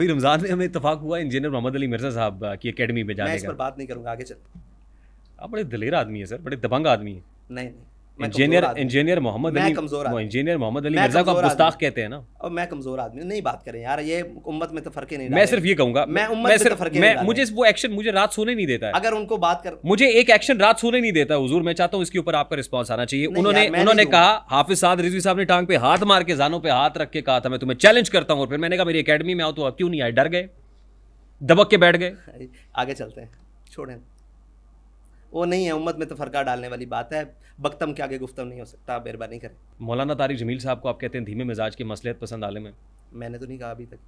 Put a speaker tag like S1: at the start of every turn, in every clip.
S1: रमज़ान में हमें इत्तेफाक हुआ इंजीनियर मोहम्मद अली मिर्ज़ा साहब की एकेडमी में
S2: मैं
S1: जाने
S2: इस पर
S1: का।
S2: बात नहीं करूंगा, आगे चल।
S1: आप बड़े दलेर आदमी है सर, बड़े दबंग आदमी है।
S2: नहीं, मैं कमजोर आदमी हूं।
S1: इंजीनियर मोहम्मद
S2: मैं
S1: अली
S2: कमजोर आदमी
S1: इंजीनियर मोहम्मद अली
S2: मैं
S1: मिर्ज़ा को आप
S2: कमजोर आदमी
S1: गुस्ताख कहते हैं ना।
S2: और मैं कमजोर आदमी हूं। नहीं बात करें यार, ये उम्मत में तो फर्क ही नहीं
S1: मैं
S2: डाले।
S1: सिर्फ ये कहूंगा,
S2: मैं उम्मत में तो फर्क ही नहीं डाले।
S1: मुझे वो एक्शन मुझे रात सोने नहीं देता है।
S2: अगर उनको बात कर,
S1: मुझे एक एक्शन रात सोने नहीं देता है हुजूर। मैं चाहता हूं इसके ऊपर आपका रिस्पांस आना चाहिए।
S2: नहीं
S1: उन्होंने
S2: यार, मैं
S1: उन्होंने
S2: नहीं
S1: कहा, हाफिज साद रिजवी साहब ने टांग पे हाथ मार के जानों पे हाथ रख के कहा था मैं तुम्हें चैलेंज करता हूं। और फिर मैंने कहा मेरी एकेडमी में आओ, तो क्यों नहीं आए? डर गए, दबक के बैठ गए।
S2: आगे चलते हैं, छोड़ें। वो नहीं है, उम्मत में तो फर्का डालने वाली बात है। बख्तम के आगे गुफ्तम नहीं हो सकता, आप मेहरबानी करें।
S1: मौलाना तारिक जमील साहब को आप कहते हैं धीमे मिजाज के मसलियत पसंद आलिम है।
S2: मैंने तो नहीं कहा अभी तक।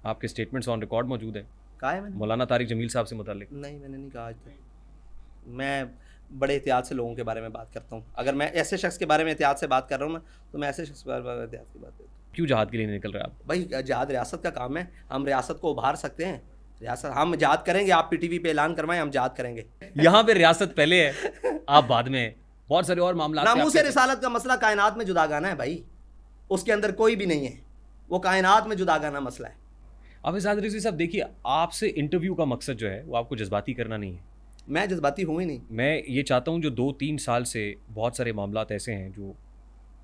S1: आपके स्टेटमेंट्स ऑन रिकॉर्ड मौजूद है
S2: कहा है मैंने?
S1: मौलाना तारिक जमील साहब से मुताल्लिक।
S2: नहीं, मैंने नहीं कहा आज तक। मैं बड़े एहतियात से लोगों के बारे में बात करता हूँ। अगर मैं ऐसे शख्स के बारे में एहतियात से बात कर रहा हूँ ना, तो मैं ऐसे शख्स के बारे में एहतियात की बात करता हूँ।
S1: क्यों जहाद के लिए निकल रहे हैं आप?
S2: भाई जहाद रियासत का काम है, हम रियासत को उभार सकते हैं। रियासत हम जहाद करेंगे, आप पीटीवी पे ऐलान करवाएं, हम जहाद करेंगे।
S1: यहाँ पे रियासत पहले है, आप बाद में है। बहुत सारे और मामला
S2: नामूस रिसालत का मसला कायनात में जुदागाना है भाई, उसके अंदर कोई भी नहीं है, वो कायनात में जुदागाना मसला है।
S1: हाफिज साद रिजवी साहब देखिए, आपसे इंटरव्यू का मकसद जो है वो आपको जज्बाती करना नहीं है।
S2: मैं जज्बाती हूँ ही नहीं।
S1: मैं ये चाहता हूँ जो 2-3 साल से बहुत सारे मामला ऐसे हैं जो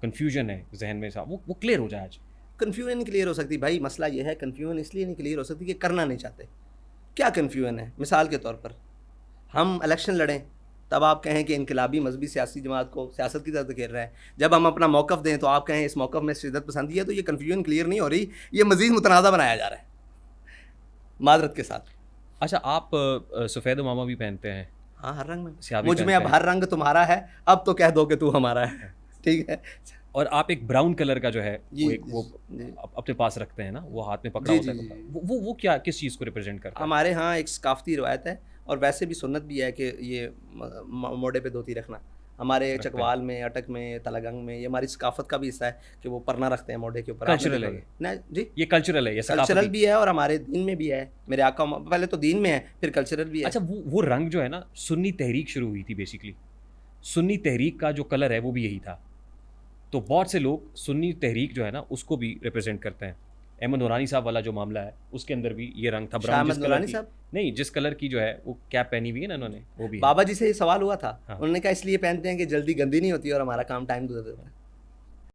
S1: कन्फ्यूजन है जहन में, साहब वो क्लियर हो जाए आज।
S2: कन्फ्यूजन नहीं क्लियर हो सकती भाई, मसला ये है, कन्फ्यूजन इसलिए नहीं क्लियर हो सकती कि करना नहीं चाहते। क्या कन्फ्यूजन है? मिसाल के तौर पर हम इलेक्शन लड़ें, तब आप कहें कि इनकलाबी मजहबी सियासी जमात को सियासत की तरफ घेर रहा है। जब हम अपना मौक़िफ़ दें तो आप कहें इस मौक़िफ़ में शिद्दत पसंदी है। तो ये कन्फ्यूजन क्लियर नहीं हो रही, ये मज़ीद मुतनाज़ा बनाया जा रहा है मादरत के साथ।
S1: अच्छा, आप सफ़ेद उमामा भी पहनते हैं?
S2: हाँ, हर रंग में।
S1: सियाबी
S2: मुझ में
S1: पहनते
S2: अब
S1: हैं।
S2: हर रंग तुम्हारा है, अब तो कह दो कि तू हमारा है। ठीक है।
S1: और आप एक ब्राउन कलर का जो है
S2: जी,
S1: वो
S2: जी।
S1: अपने पास रखते हैं ना, वो हाथ में पकड़ा
S2: जी,
S1: होता
S2: जी,
S1: है।
S2: जी।
S1: वो क्या, किस चीज़ को रिप्रेजेंट करता है?
S2: हमारे यहाँ एक सकाफ़ती रवायत है, और वैसे भी सुन्नत भी है कि ये मोढ़े पे धोती रखना। हमारे
S1: रखते हैं।
S2: चकवाल में, अटक में, तलगंग में, ये हमारी सकाफ़त का भी हिस्सा है कि वो परना रखते हैं मोढ़े के ऊपर।
S1: कल्चरल है ये?
S2: नहीं जी,
S1: ये कल्चरल है, ये
S2: कल्चरल
S1: सकाफती?
S2: भी है और हमारे दीन में भी है। मेरे आका पहले तो दीन में है, फिर कल्चरल भी है।
S1: अच्छा, वो रंग जो है ना, सुन्नी तहरीक शुरू हुई थी बेसिकली। सुन्नी तहरीक का जो कलर है वो भी यही था। तो बहुत से लोग सुन्नी तहरीक जो है ना उसको भी रिप्रेजेंट करते हैं। अहमद नूरानी साहब वाला जो मामला है उसके अंदर भी ये रंग था, ब्राउन।
S2: अहमद नूरानी साहब?
S1: नहीं, जिस कलर की जो है वो कैप पहनी हुई है ना उन्होंने, वो भी है।
S2: बाबा जी से ये सवाल हुआ था।
S1: हाँ।
S2: उन्होंने कहा इसलिए पहनते हैं कि जल्दी गंदी नहीं होती और हमारा काम टाइम गुजर देता है।